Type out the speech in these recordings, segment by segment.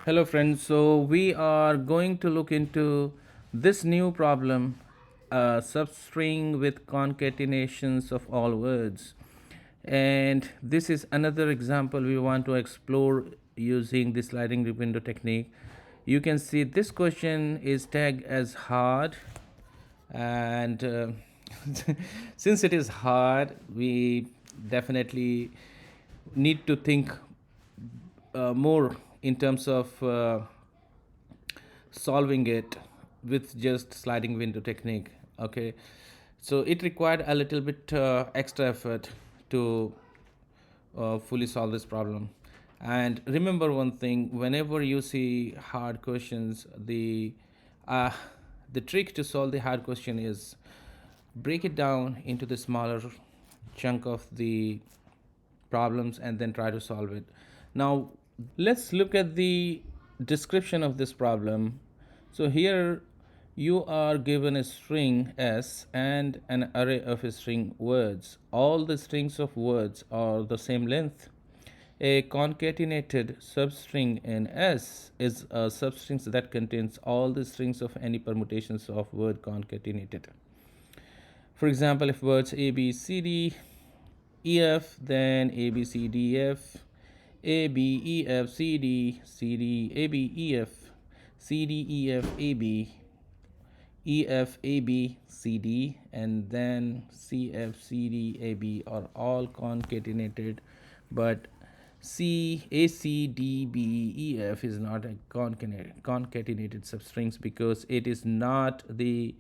Hello friends, so we are going to look into this new problem, substring with concatenations of all words. And this is another example we want to explore using the sliding window technique. You can see this question is tagged as hard, and since it is hard, we definitely need to think more in terms of solving it with just sliding window technique. Okay, so it required a little bit extra effort to fully solve this problem. And remember one thing: whenever you see hard questions, uh, the trick to solve the hard question is break it down into the smaller chunk of the problems and then try to solve it. Now, let's look at the description of this problem. So here you are given a string S and an array of string words. All the strings of words are the same length. A concatenated substring in S is a substring that contains all the strings of any permutations of word concatenated. For example, if words A, B, C, D, E, F, then A, B, C, D, F, A, B, E, F, C, D, C, D, A, B, E, F, C, D, E, F, A, B, E, F, A, B, C, D, and then C, F, C, D, A, B are all concatenated, but C, A, C, D, B, E, F is not a concatenated substrings because it is not the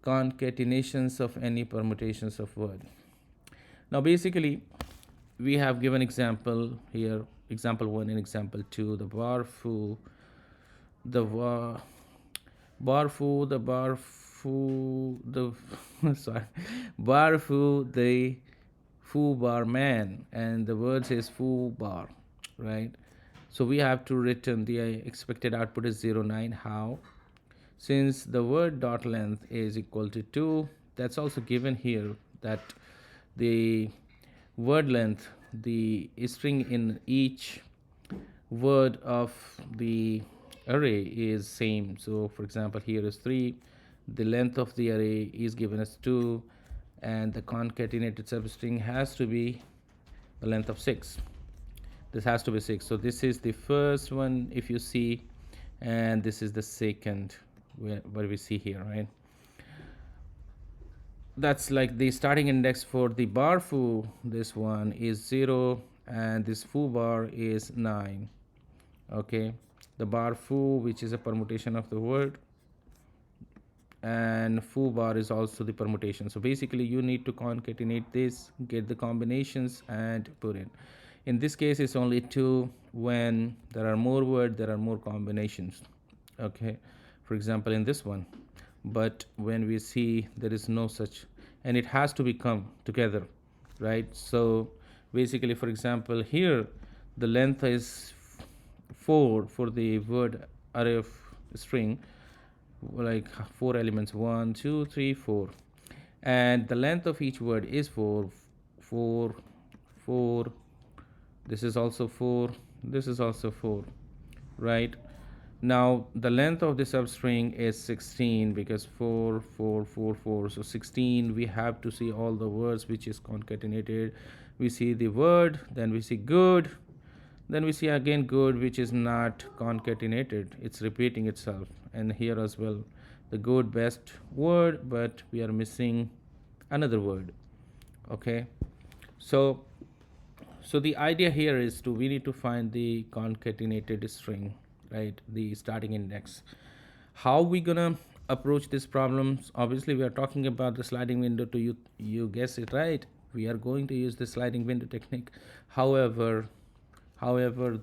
concatenations of any permutations of word. Now, basically, we have given example here, example 1 and example 2, the bar foo, the bar foo, the bar foo, the sorry, bar foo, the foo bar man, and the word says foo bar, right? So we have to return the expected output is 09. How? Since the word dot length is equal to 2, that's also given here that the word length, the string in each word of the array is same. So for example, here is 3, the length of the array is given as 2, and the concatenated substring has to be the length of 6. This has to be 6. So this is the first one, if you see, and this is the second, what we see here, right? That's like the starting index for the bar foo. This one is 0 and this foo bar is 9. Okay, the bar foo, which is a permutation of the word, and foo bar is also the permutation. So basically you need to concatenate this, get the combinations and put in this case it's only 2. When there are more words, there are more combinations. Okay, for example in this one, but when we see there is no such, and it has to become together, right? So basically, for example, here the length is 4 for the word array of string, like 4 elements, 1 2 3 4, and the length of each word is 4 4 4. This is also 4, this is also 4, right? Now the length of the substring is 16 because 4 4 4 4, so 16. We have to see all the words which is concatenated. We see the word, then we see good, then we see again good, which is not concatenated, it's repeating itself. And here as well, the good best word, but we are missing another word. Okay, so the idea here is we need to find the concatenated string, right? The starting index. How we gonna approach this problem? Obviously we are talking about the sliding window. To you guess it, right? We are going to use the sliding window technique. However,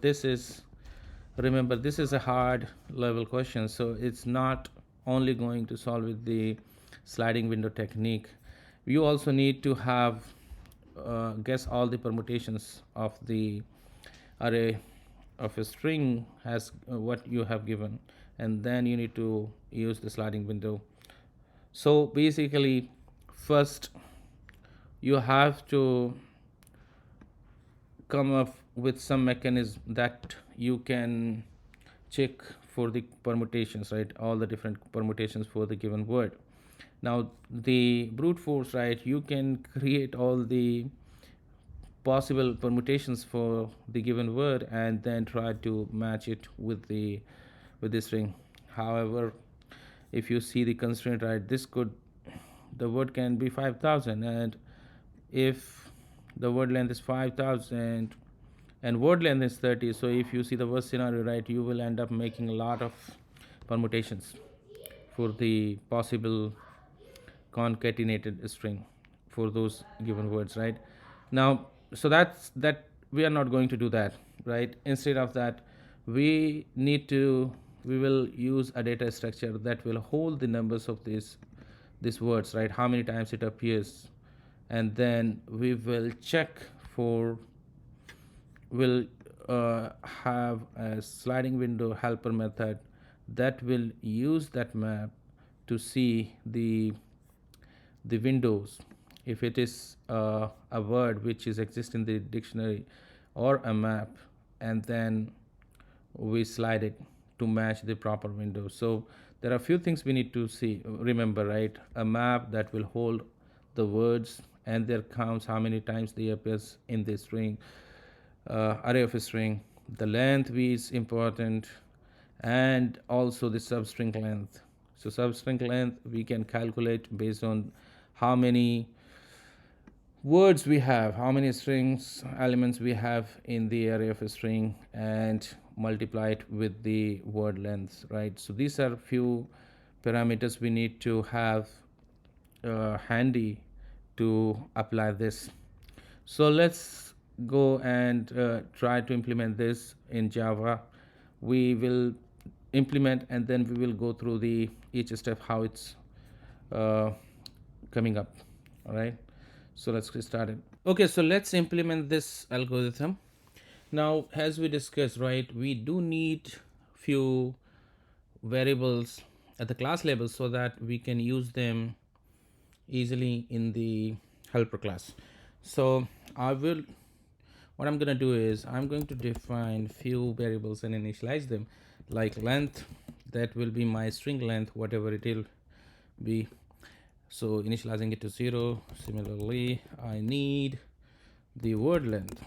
this is, remember, this is a hard level question, so it's not only going to solve with the sliding window technique. You also need to have guess all the permutations of the array of a string has what you have given, and then you need to use the sliding window. So basically, first you have to come up with some mechanism that you can check for the permutations, right? All the different permutations for the given word. Now the brute force, right? You can create all the possible permutations for the given word and then try to match it with the string. However, if you see the constraint, right, this could, the word can be 5000, and if the word length is 5000 and word length is 30, so if you see the worst scenario, right, you will end up making a lot of permutations for the possible concatenated string for those given words, right? Now, so that's that, we are not going to do that, right? Instead of that, we need to, we will use a data structure that will hold the numbers of these words, right? How many times it appears, and then we will check for, will have a sliding window helper method that will use that map to see the windows, if it is a word which is exist in the dictionary or a map, and then we slide it to match the proper window. So there are a few things we need to see, remember, right? A map that will hold the words and their counts, how many times they appears in the string, array of a string. The length is important, and also the substring length. So substring length we can calculate based on how many words we have, how many strings elements we have in the array of a string, and multiply it with the word length, right? So these are few parameters we need to have handy to apply this. So let's go and try to implement this in Java. We will implement and then we will go through the each step how it's uh, coming up. All right, so let's get started. Okay, so let's implement this algorithm. Now, as we discussed, right, we do need few variables at the class level so that we can use them easily in the helper class. So I will, what I'm going to do is I'm going to define few variables and initialize them, like length, that will be my string length, whatever it will be. So initializing it to 0. Similarly, I need the word length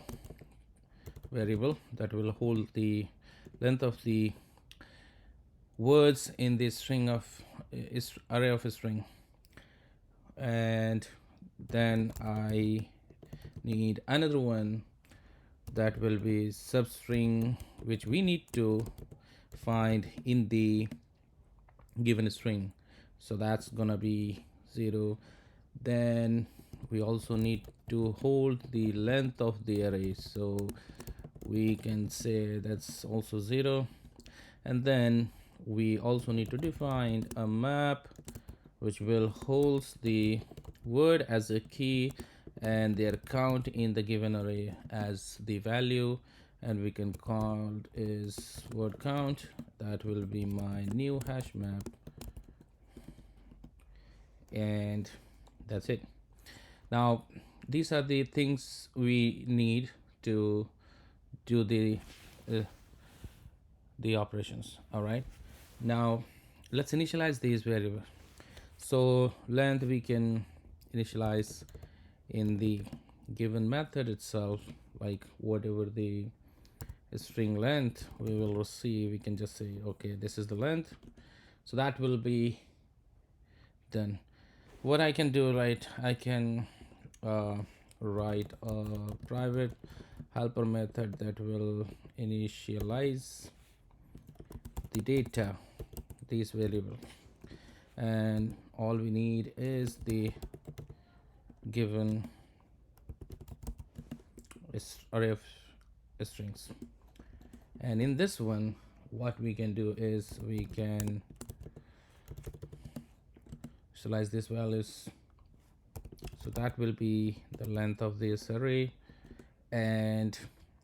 variable that will hold the length of the words in the string of array of a string. And then I need another one that will be substring, which we need to find in the given string. So that's gonna be 0. Then we also need to hold the length of the array, so we can say that's also 0. And then we also need to define a map which will hold the word as a key and their count in the given array as the value, and we can call is word count. That will be my new hash map, and that's it. Now these are the things we need to do uh, the operations. All right, now let's initialize these variables. So length we can initialize in the given method itself, like whatever the string length we will receive, we can just say okay, this is the length. So that will be done. What I can do, right, I can write a private helper method that will initialize the data, these variable, and all we need is the given array of strings. And in this one, what we can do is we can initialize these values. So that will be the length of this array, and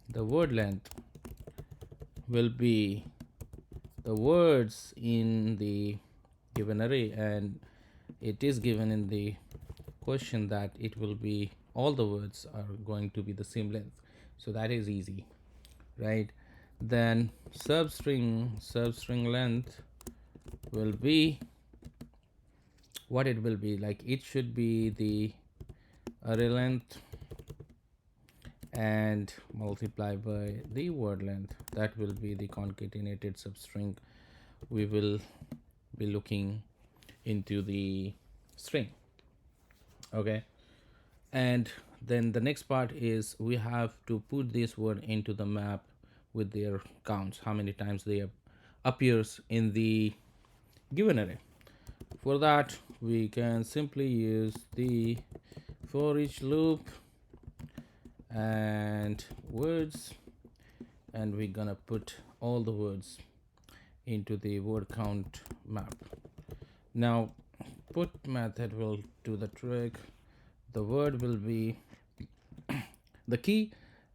the word length will be the words in the given array, and it is given in the question that it will be all the words are going to be the same length. So that is easy, right? Then substring length will be what it will be like. It should be the array length and multiply by the word length. That will be the concatenated substring we will be looking into the string. Okay, and then the next part is we have to put this word into the map with their counts, how many times they appears in the given array. For that we can simply use the for each loop and words, and we're gonna put all the words into the word count map. Now put method will do the trick. The word will be the key.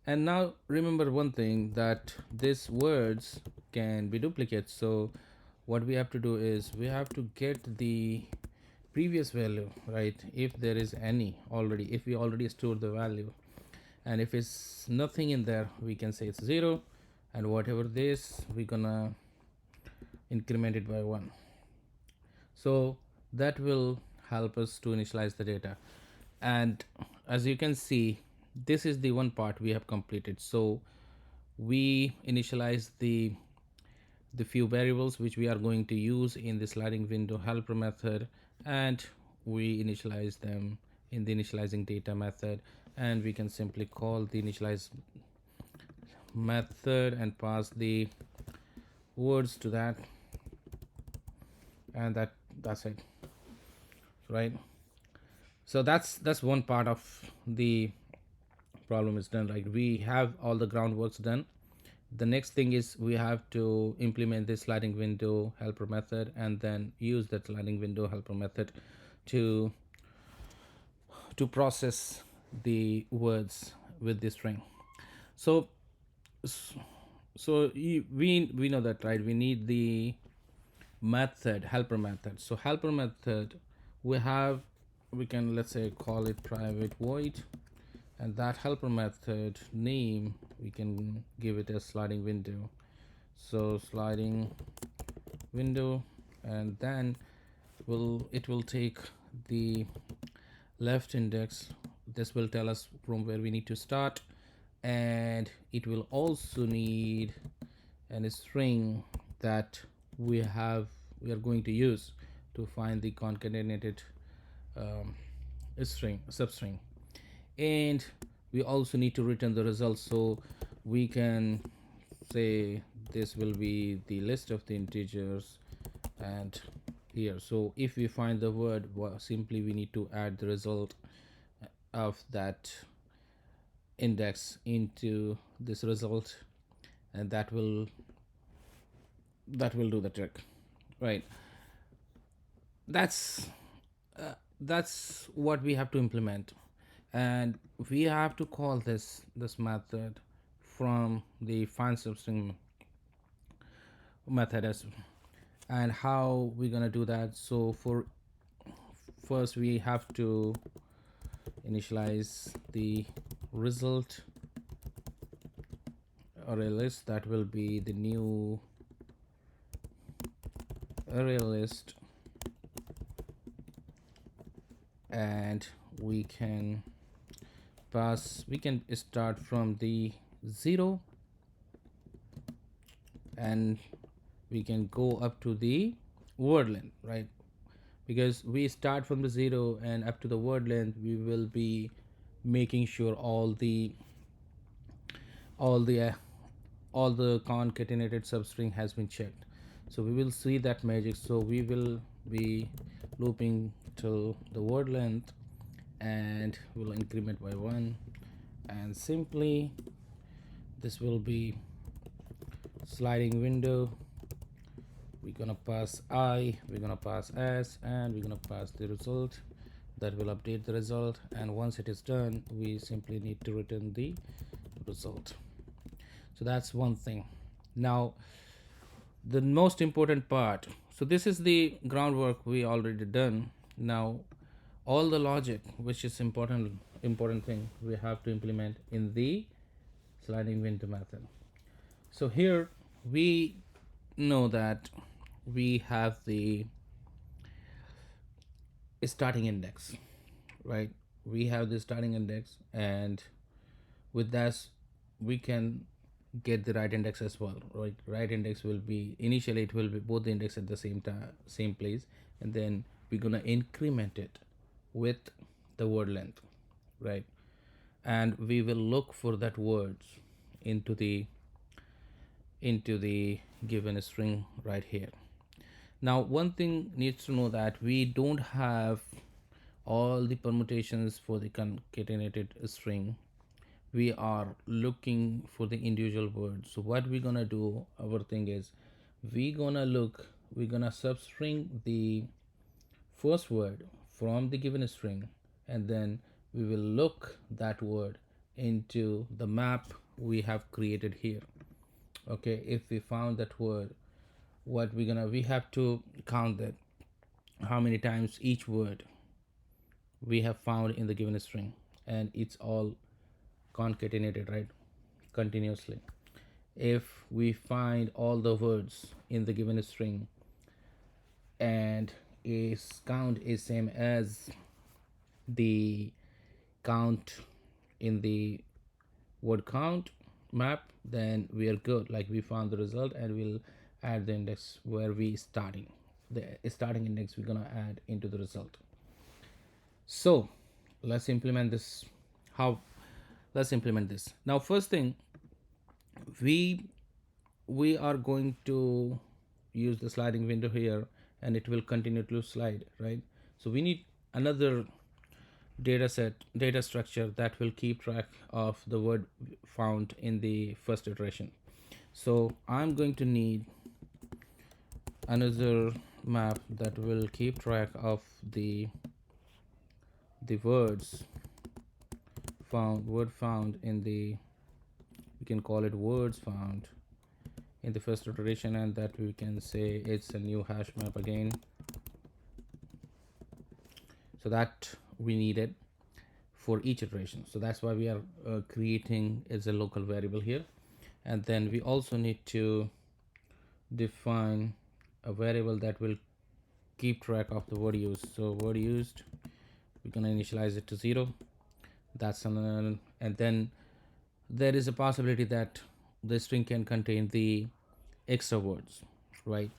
And now remember one thing, that these words can be duplicates. So what we have to do is we have to get the previous value, right? If there is any already, if we already stored the value, and if it's nothing in there, we can say it's 0, and whatever this, we're gonna increment it by 1. So that will help us to initialize the data. And as you can see, this is the one part we have completed. So we initialize the few variables which we are going to use in the sliding window helper method, and we initialize them in the initializing data method, and we can simply call the initialize method and pass the words to that, and that's it, right? So that's one part of the problem is done, right? We have all the groundworks done. The next thing is we have to implement this sliding window helper method, and then use that sliding window helper method to process the words with the string. So we know that, right? We need the method, helper method. So helper method, we can, let's say, call it private void, and that helper method name we can give it a sliding window. So sliding window, and then it will take the left index. This will tell us from where we need to start, and it will also need a string that we are going to use to find the concatenated substring, and we also need to return the results. So we can say this will be the list of the integers, and here, so if we find the word, simply we need to add the result of that index into this result, and that will do the trick, right? That's what we have to implement, and we have to call this method from the find substring method as. And how we're gonna do that? So for first we have to initialize the result array list. That will be the new array list, and we can start from the 0, and we can go up to the word length, right? Because we start from the 0 and up to the word length, we will be making sure all the all the concatenated substring has been checked. So we will see that magic. So we will be looping till the word length, and we'll increment by 1, and simply this will be sliding window. We're gonna pass I, we're gonna pass S, and we're gonna pass the result. That will update the result, and once it is done, we simply need to return the result. So that's one thing. Now the most important part, so this is the groundwork we already done. Now all the logic, which is important thing, we have to implement in the sliding window method. So here we know that we have the starting index, right? We have the starting index, and with that we can get the right index as well, right? Right index will be initially, it will be both the index at the same time, same place, and then we're gonna increment it with the word length, right? And we will look for that words into the given string right here. Now one thing needs to know that we don't have all the permutations for the concatenated string. We are looking for the individual words. So what we're gonna do, our thing is, we're gonna substring the first word from the given string, and then we will look that word into the map we have created here. Okay, if we found that word, what we have to count that how many times each word we have found in the given string, and it's all concatenated, right, continuously. If we find all the words in the given string and its count is same as the count in the word count map, then we are good, like we found the result, and we'll add the index where we starting, the starting index we're gonna add into the result. So let's implement this. How? Let's implement this now. First thing, we we are going to use the sliding window here, and it will continue to slide, right? So we need another data structure that will keep track of the word found in the first iteration. So I'm going to need another map that will keep track of the word found in the, we can call it words found in the first iteration, and that we can say it's a new hash map again. So that we need it for each iteration, so that's why we are creating as a local variable here. And then we also need to define a variable that will keep track of the word used. So word used, we're going to initialize it to 0. That's another. And then there is a possibility that the string can contain the extra words, right,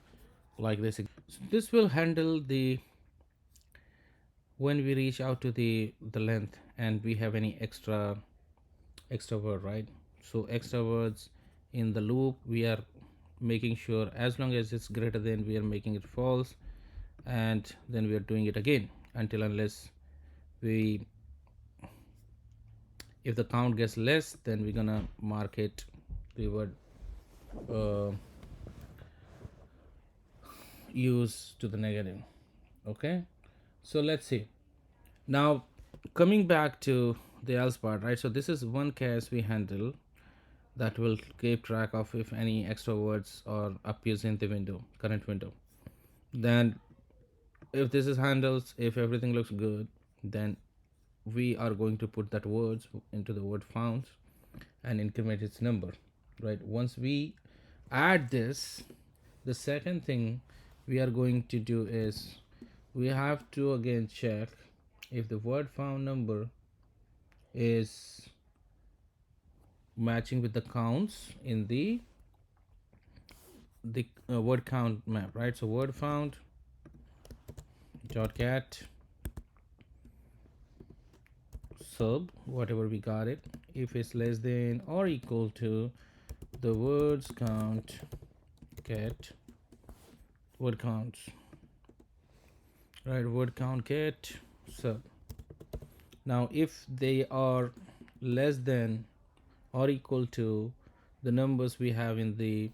like this. So this will handle the, when we reach out to the length and we have any extra word, right? So extra words in the loop, we are making sure as long as it's greater than, we are making it false, and then we are doing it again until unless we, if the count gets less, then we're gonna mark it the word uh, use to the negative. Okay, so let's see. Now coming back to the else part, right? So this is one case we handle that will keep track of if any extra words or appears in the current window. Then if this is handles, if everything looks good, then we are going to put that words into the word found and increment its number, right? Once we add this, the second thing we are going to do is we have to again check if the word found number is matching with the counts in the word count map, right? So word found dot cat sub whatever we got it, if it's less than or equal to the words count get word counts, right? Word count get sub. Now if they are less than or equal to the numbers we have in the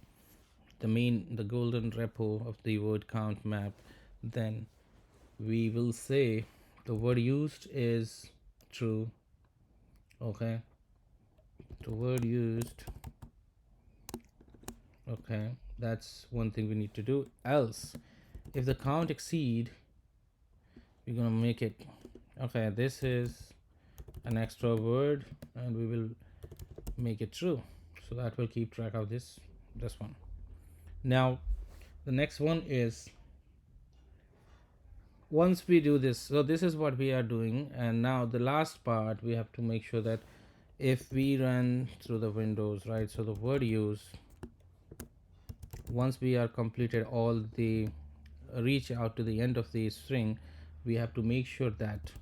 golden repo of the word count map, then we will say the word used is true. Okay, the word used, okay, that's one thing we need to do. Else if the count exceed, we're gonna make it, okay, this is an extra word, and we will make it true. So that will keep track of this this one. Now the next one is, once we do this, so this is what we are doing, and now the last part we have to make sure that if we run through the windows, right, so the word use, once we are completed all the reach out to the end of the string, we have to make sure that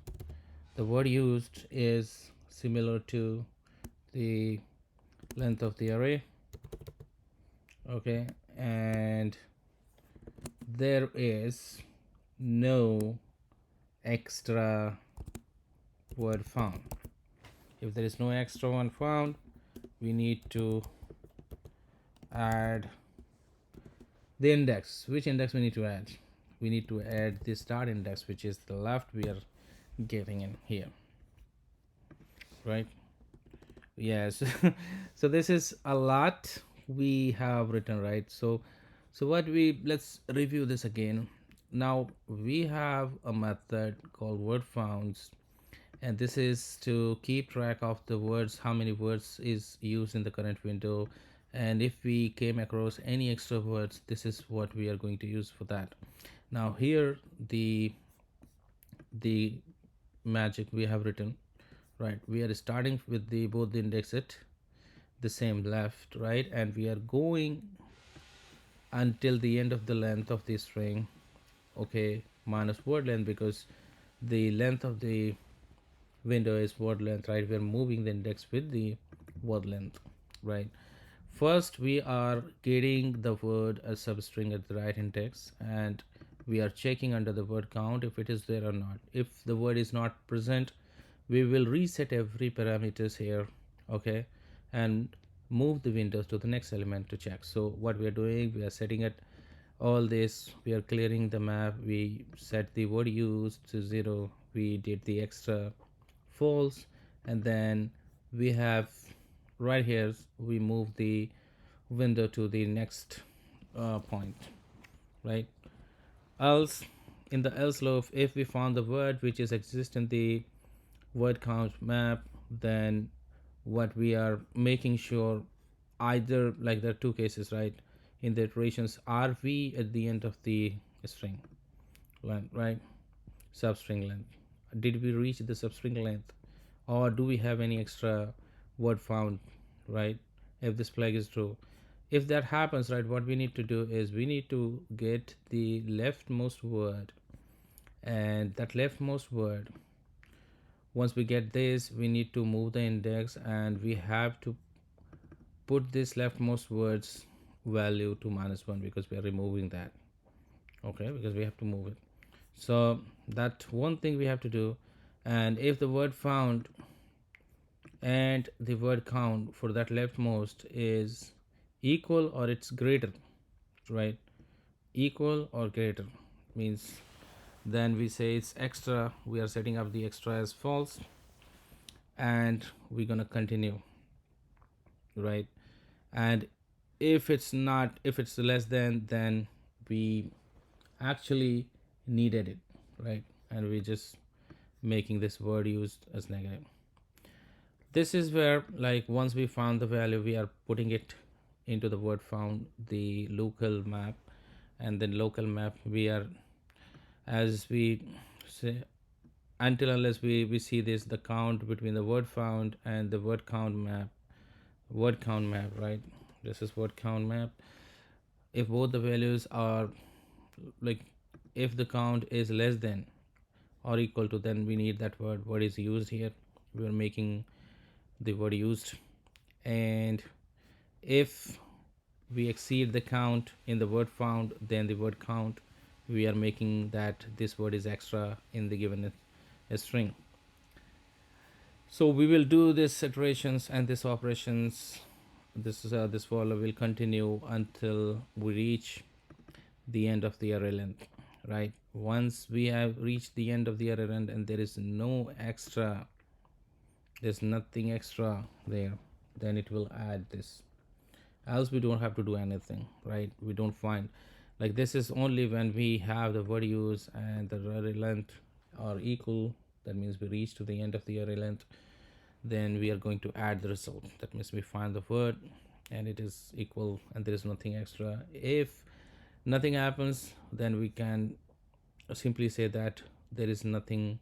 the word used is similar to the length of the array. Okay, and there is no extra word found. If there is no extra one found, we need to add the index. Which index we need to add? We need to add the start index, which is the left we are getting in here, right? Yes. So this is a lot we have written, right? So what we, let's review this again. Now we have a method called word founds, and this is to keep track of the words, how many words is used in the current window, and if we came across any extra words, this is what we are going to use for that. Now here the magic we have written, right, we are starting with the both the index at the same left, right, and we are going until the end of the length of the string, okay, minus word length, because the length of the window is word length, right? We're moving the index with the word length, right? First we are getting the word as substring at the right index, and we are checking under the word count if it is there or not. If the word is not present, we will reset every parameters here, okay, and move the windows to the next element to check. So what we are doing, we are setting it all this, we are clearing the map, we set the word used to 0, we did the extra false, and then we have right here we move the window to the next point, right? Else, in the else loop, if we found the word which is exist in the word count map, then what we are making sure, either, like there are two cases, right, in the iterations, are we at the end of the string length, right, substring length, did we reach the substring length, or do we have any extra word found, right? If this flag is true, if that happens, right, what we need to do is we need to get the leftmost word, and that leftmost word, once we get this, we need to move the index, and we have to put this leftmost words value to -1, because we are removing that, okay, because we have to move it. So that one thing we have to do. And if the word found and the word count for that leftmost is equal or it's greater, right, equal or greater means, then we say it's extra, we are setting up the extra as false, and we're gonna continue, right? And if it's not, if it's less than, then we actually needed it, right, and we just making this word used as negative. This is where, like, once we found the value, we are putting it into the word found, the local map, and then local map we are, as we say, until unless we see this, the count between the word found and the word count map, right, this is word count map. If both the values are, like, if the count is less than or equal to, then we need that word is used here, we are making the word used. And if we exceed the count in the word found, then the word count, we are making that this word is extra in the given string. So we will do this iterations and this operations, this for will continue until we reach the end of the array length, right? Once we have reached the end of the array length and there is no extra, there's nothing extra there, then it will add this, else we don't have to do anything, right? We don't find, like, this is only when we have the word use and the array length are equal, that means we reach to the end of the array length, then we are going to add the result, that means we find the word and it is equal and there is nothing extra. If nothing happens, then we can simply say that there is nothing,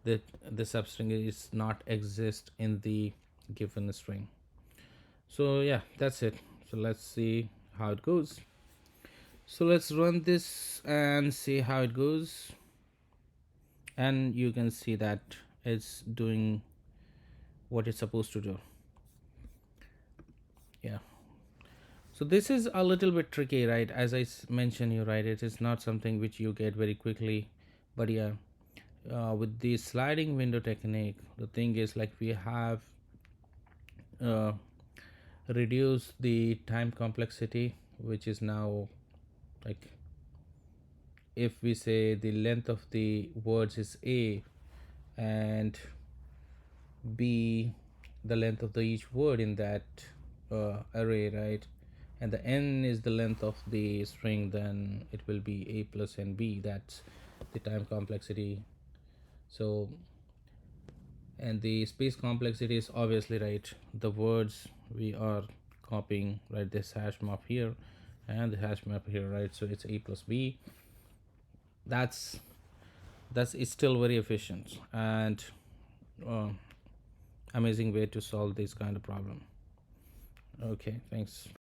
that the substring is not exist in the given string. So yeah, that's it. So let's see how it goes. So let's run this and see how it goes, and you can see that it's doing what it's supposed to do. Yeah, so this is a little bit tricky, right? As I mentioned you, right, it is not something which you get very quickly. But yeah, with the sliding window technique, the thing is like we have uh, reduced the time complexity, which is now like, if we say the length of the words is a, and b the length of the each word in that array, right, and the n is the length of the string, then it will be a plus nb. That's the time complexity. So, and the space complexity is obviously, right, the words we are copying, right, this hash map here and the hash map here, right? So it's a plus b. that's that's is still very efficient and uh, amazing way to solve this kind of problem. Okay, thanks.